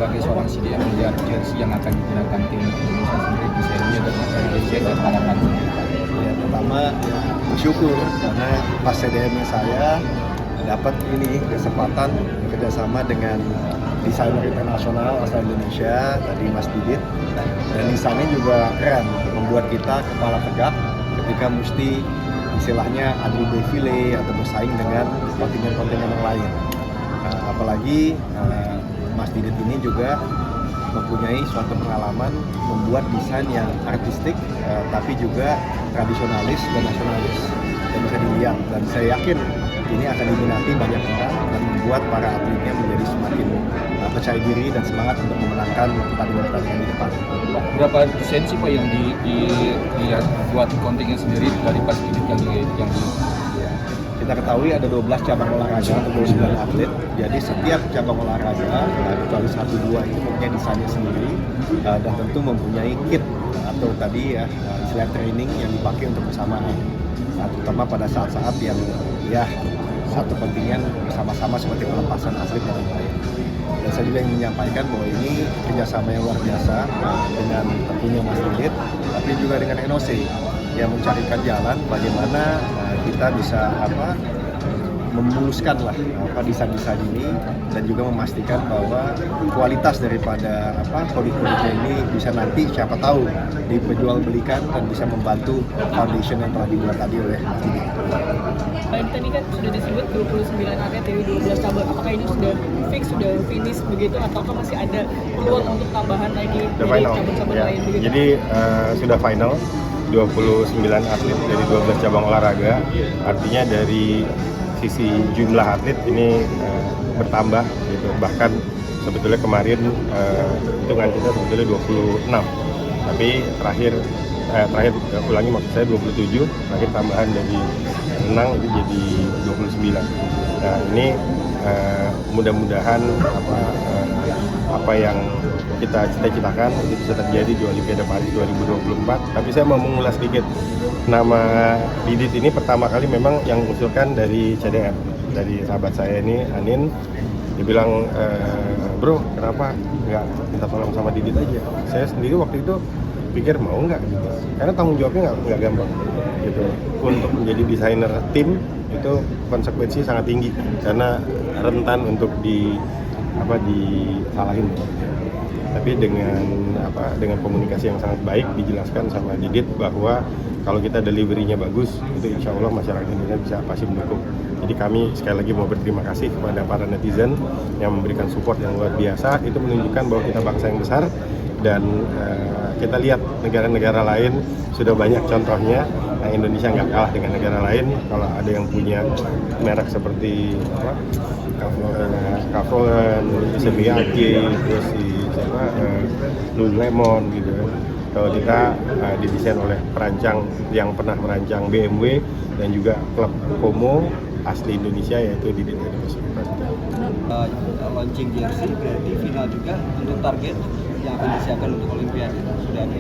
sebagai seorang CDM melihat jersey yang akan digunakan tim Indonesia sendiri desainnya dan desain dan harapan sendiri? Ya, pertama ya, bersyukur karena pas CDM saya dapat ini kesempatan bekerjasama dengan desainer internasional asal Indonesia tadi Mas Didit, dan desainnya juga keren, membuat kita kepala tegak ketika mesti istilahnya adu defile atau bersaing dengan kontingen-kontingen yang lain. Apalagi Mas Didit ini juga mempunyai suatu pengalaman membuat desain yang artistik tapi juga tradisionalis dan nasionalis yang bisa dilihat, dan saya yakin ini akan diminati banyak orang dan membuat para atletnya menjadi semakin percaya diri dan semangat untuk memenangkan pertandingan-pertandingan di depan. Berapa desain sih Pak yang dibuat kontingen sendiri dari Pak Didit yang Kita ketahui ada 12 cabang olahraga untuk 29 atlet, jadi setiap cabang olahraga kecuali 1-2 itu mempunyai desainnya sendiri dan tentu mempunyai kit atau tadi ya istilah training yang dipakai untuk bersamaan, terutama pada saat-saat yang ya satu kontingen bersama-sama seperti pelepasan atlet dan lain-lain. Dan saya juga ingin menyampaikan bahwa ini kerjasama yang luar biasa dengan tentunya Mas Didit, tapi juga dengan NOC yang mencarikan jalan bagaimana kita bisa memuluskan desain-desain ini dan juga memastikan bahwa kualitas daripada produk-produknya ini bisa nanti siapa tahu diperjualbelikan dan bisa membantu foundation yang telah dibuat tadi oleh Mas Didit. Baik, tadi kan sudah disebut 29 atlet dari 12 cabang. Apakah ini sudah fix, sudah finish begitu, ataukah masih ada peluang untuk tambahan lagi dari cabang-cabang lain begitu? Jadi sudah final 29 atlet dari 12 cabang olahraga. Artinya dari sisi jumlah atlet ini bertambah gitu. Bahkan sebetulnya kemarin hitungan kita sebetulnya 26. Tapi terakhir ulangi maksud saya 27, terakhir tambahan dari renang itu jadi 29. Nah, ini mudah-mudahan apa yang kita cita-citakan itu bisa terjadi di Olimpiade Paris 2024. Tapi saya mau mengulas sedikit, nama Didit ini pertama kali memang yang mengusulkan dari CDM, dari sahabat saya ini Anin. Dia bilang, bro kenapa nggak minta tolong sama Didit aja. Saya sendiri waktu itu pikir mau nggak gitu, karena tanggung jawabnya nggak gampang gitu. Untuk menjadi desainer tim itu konsekuensi sangat tinggi karena rentan untuk disalahin. Tapi dengan komunikasi yang sangat baik dijelaskan sama Didit bahwa kalau kita delivery-nya bagus itu insya Allah masyarakat Indonesia bisa pasti mendukung. Jadi kami sekali lagi mau berterima kasih kepada para netizen yang memberikan support yang luar biasa. Itu menunjukkan bahwa kita bangsa yang besar dan kita lihat negara-negara lain sudah banyak contohnya. Nah, Indonesia nggak kalah dengan negara lain. Kalau ada yang punya merek seperti Kavolan, Miyake, terus Lululemon gitu. Kalau kita didesain oleh perancang yang pernah merancang BMW dan juga klub Como asli Indonesia yaitu Didit. Launching jersey berarti final juga untuk target yang akan disiapkan untuk Olimpiade sudah ada.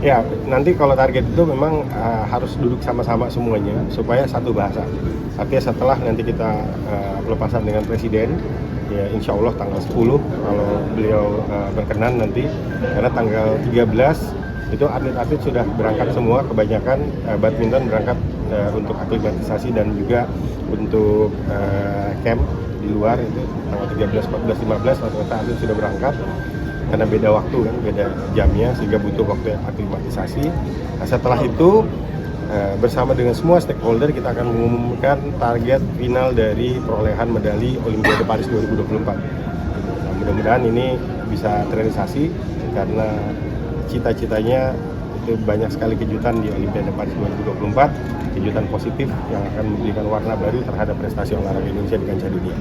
Ya, nanti kalau target itu memang harus duduk sama-sama semuanya supaya satu bahasa. Artinya setelah nanti kita pelepasan dengan Presiden, ya insya Allah tanggal 10 kalau beliau berkenan nanti, karena tanggal 13 itu atlet-atlet sudah berangkat semua, kebanyakan badminton berangkat untuk aklimatisasi dan juga untuk camp di luar itu tanggal 13, 14, 15 rata-rata atlet sudah berangkat karena beda waktu kan, beda jamnya sehingga butuh waktu aklimatisasi. Nah, setelah itu bersama dengan semua stakeholder kita akan mengumumkan target final dari perolehan medali Olimpiade Paris 2024. Nah, mudah-mudahan ini bisa terrealisasi karena cita-citanya itu banyak sekali kejutan di Olimpiade Paris 2024, kejutan positif yang akan memberikan warna baru terhadap prestasi olahraga Indonesia di kancah dunia.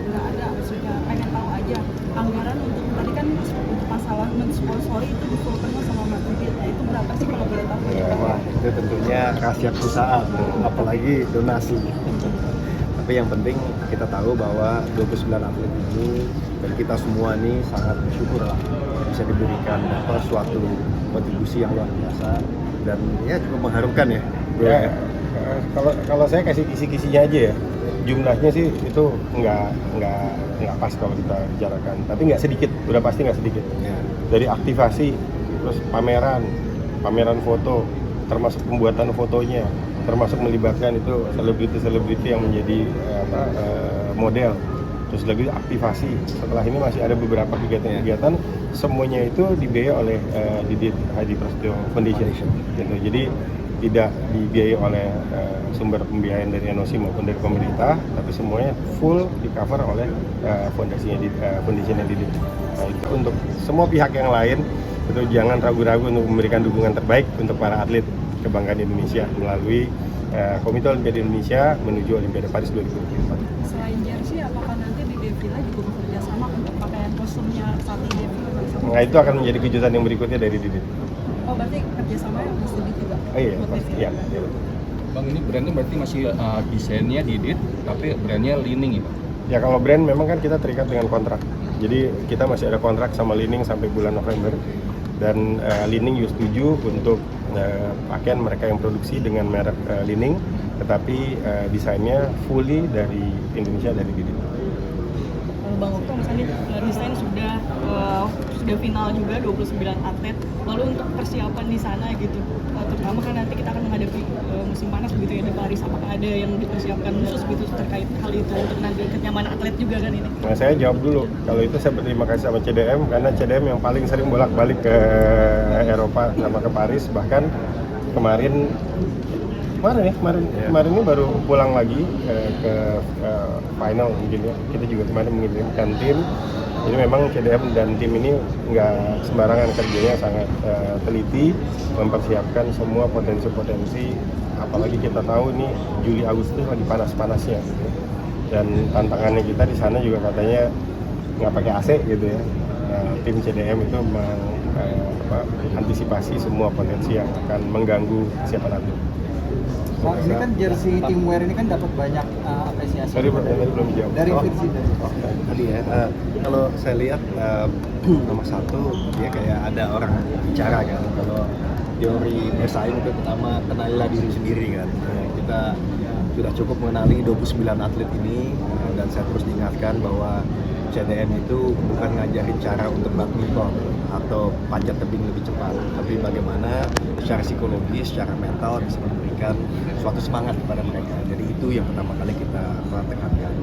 Nggak ada, maksudnya pengen tahu aja anggaran untuk tadi kan untuk masalah mensponsori itu disuruhkan sama Mas Didit, itu berapa sih kalau boleh tahu? Wah, itu tentunya rahasia perusahaan, apalagi donasi. Tapi yang penting kita tahu bahwa 29 atlet ini dan kita semua ini sangat bersyukur lah bisa diberikan suatu kontribusi yang luar biasa dan ya cukup mengharumkan ya. Ya, kalau saya kasih kisi-kisinya aja ya. jumlahnya sih itu nggak pas kalau kita bicarakan, tapi nggak sedikit, udah pasti nggak sedikit. Dari aktivasi, terus pameran foto, termasuk pembuatan fotonya, termasuk melibatkan itu selebriti yang menjadi model, terus lagi aktivasi. Setelah ini masih ada beberapa kegiatan-kegiatan, semuanya itu dibiayai oleh Didit Hadi Prasetyo Foundation. Gitu. Jadi tidak dibiayai oleh sumber pembiayaan dari NOC maupun dari pemerintah, tapi semuanya full di cover oleh foundationnya Didit. Nah, itu untuk semua pihak yang lain itu jangan ragu-ragu untuk memberikan dukungan terbaik untuk para atlet kebanggaan Indonesia melalui Komite Olimpiade Indonesia menuju Olimpiade Paris 2024. Selain jersey, apakah nanti di Devila juga bekerja sama untuk pakaian kostumnya saat di Devila? Nah, itu akan menjadi kejutan yang berikutnya dari Didit. Oh, berarti kerjasamanya masih gitu, Pak? Oh iya, pasti. Iya. Bang, ini brandnya berarti masih desainnya Didit, tapi brandnya Li-Ning ya? Ya, kalau brand memang kan kita terikat dengan kontrak. Jadi kita masih ada kontrak sama Li-Ning sampai bulan November. Dan Li-Ning juga setuju untuk pakaian mereka yang produksi dengan merek Li-Ning, tetapi desainnya fully dari Indonesia, dari Didit. Bang Okto, misalnya desain sudah final juga 29 atlet, lalu untuk persiapan di sana gitu, terutama kan nanti kita akan menghadapi musim panas begitu ya di Paris, apakah ada yang dipersiapkan khusus gitu terkait hal itu untuk nanti kenyamanan atlet juga kan ini? Nah, saya jawab dulu, kalau itu saya berterima kasih sama CDM, karena CDM yang paling sering bolak-balik ke Eropa sama ke Paris, bahkan kemarin ini baru pulang lagi ke final mungkin ya. Kita juga kemarin mengirimkan tim. Jadi memang CDM dan tim ini nggak sembarangan, kerjanya sangat teliti mempersiapkan semua potensi-potensi. Apalagi kita tahu ini Juli Agustus lagi panas-panasnya. Dan tantangannya kita di sana juga katanya nggak pakai AC gitu ya. Nah, tim CDM itu antisipasi semua potensi yang akan mengganggu kesiapan atlet. Pak, ini kan jersey teamwear ini kan dapat banyak apresiasi. Sorry, tadi belum dijawab. Dari Fitsi. Tadi ya, kalau saya lihat nomor satu dia kayak ada orang bicara kan. Kalau teori bersaing itu pertama kenalilah diri sendiri kan. Kita sudah cukup mengenali 29 atlet ini, dan saya terus diingatkan bahwa CDM itu bukan ngajarin cara untuk badminton atau panjat tebing lebih cepat, tapi bagaimana secara psikologis, secara mental bisa memberikan suatu semangat kepada mereka. Jadi itu yang pertama kali kita tekankan.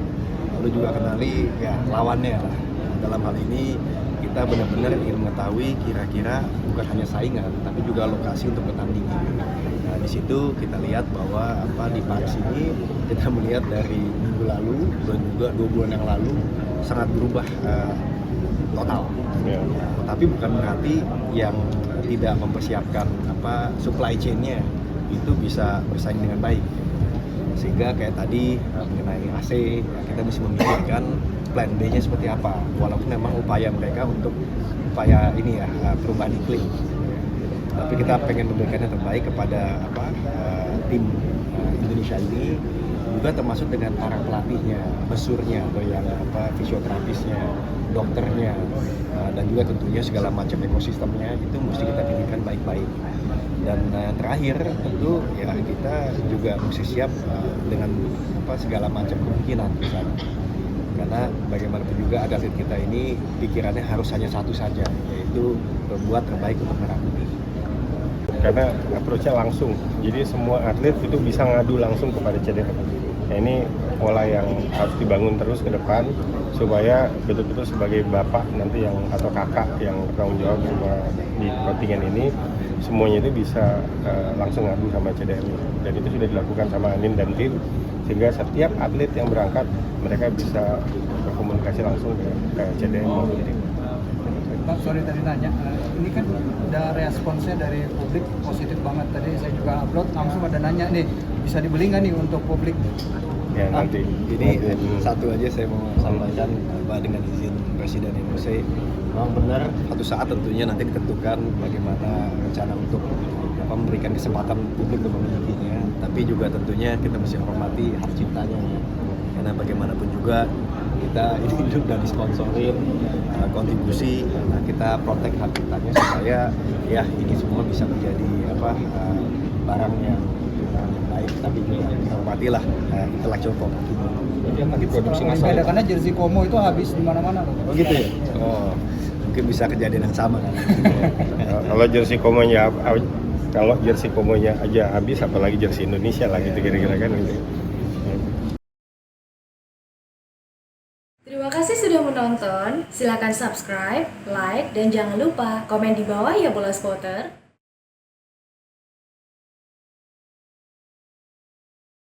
Lalu juga kenali ya lawannya lah. Dalam hal ini kita benar-benar ingin mengetahui kira-kira bukan hanya saingan, tapi juga lokasi untuk bertanding. Nah, di situ kita lihat bahwa di Paris ini kita melihat dari minggu lalu dan juga 2 bulan yang lalu sangat berubah total. Ya. Tapi bukan berarti yang tidak mempersiapkan supply chain-nya itu bisa bersaing dengan baik. Sehingga kayak tadi mengenai AC, kita mesti memikirkan plan B-nya seperti apa. Walaupun memang upaya mereka untuk ini ya perubahan iklim. Tapi kita pengen memberikan yang terbaik kepada tim Indonesia ini, juga termasuk dengan para pelatihnya, mesurnya, atau yang fisioterapisnya, dokternya, dan juga tentunya segala macam ekosistemnya itu mesti kita pilihkan baik-baik. Dan terakhir tentu ya kita juga mesti siap dengan segala macam kemungkinan di sana. Karena bagaimanapun juga atlet kita ini pikirannya harus hanya satu saja, yaitu berbuat terbaik untuk merah putih. Karena approach-nya langsung, jadi semua atlet itu bisa ngadu langsung kepada CDM. Nah, ini pola yang harus dibangun terus ke depan supaya betul-betul sebagai bapak nanti yang atau kakak yang bertanggung jawab di kontingen ini semuanya itu bisa langsung ngadu sama CDM. Dan itu sudah dilakukan sama Anin dan tim, sehingga setiap atlet yang berangkat mereka bisa berkomunikasi langsung ke CDM maupun tim. Pak, sorry tadi nanya, ini kan udah responsnya dari publik positif banget. Tadi saya juga upload, langsung ada nanya nih, bisa dibeli nggak nih untuk publik? Ya nanti. Ini satu aja saya mau sampaikan dengan izin Presiden Indonesia. Memang benar, suatu saat tentunya nanti ditentukan bagaimana rencana untuk memberikan kesempatan publik untuk memilikinya. Tapi juga tentunya kita mesti hormati hak ciptanya. Karena bagaimanapun juga kita ini hidup dan disponsorin kontribusi, nah kita protek hak ciptanya supaya ya ini semua bisa menjadi barang yang baik, tapi juga dihormatilah intellectual property. Jadi akan diproduksi massal. Karena jersey Como itu habis di mana-mana loh. Oh gitu ya? Oh, mungkin bisa kejadian yang sama kan? Kalau jersey Komonya aja habis, apalagi jersey Indonesia lah gitu kira-kira kan gitu. Terima kasih sudah menonton. Silakan subscribe, like, dan jangan lupa komen di bawah ya Bola Spotter.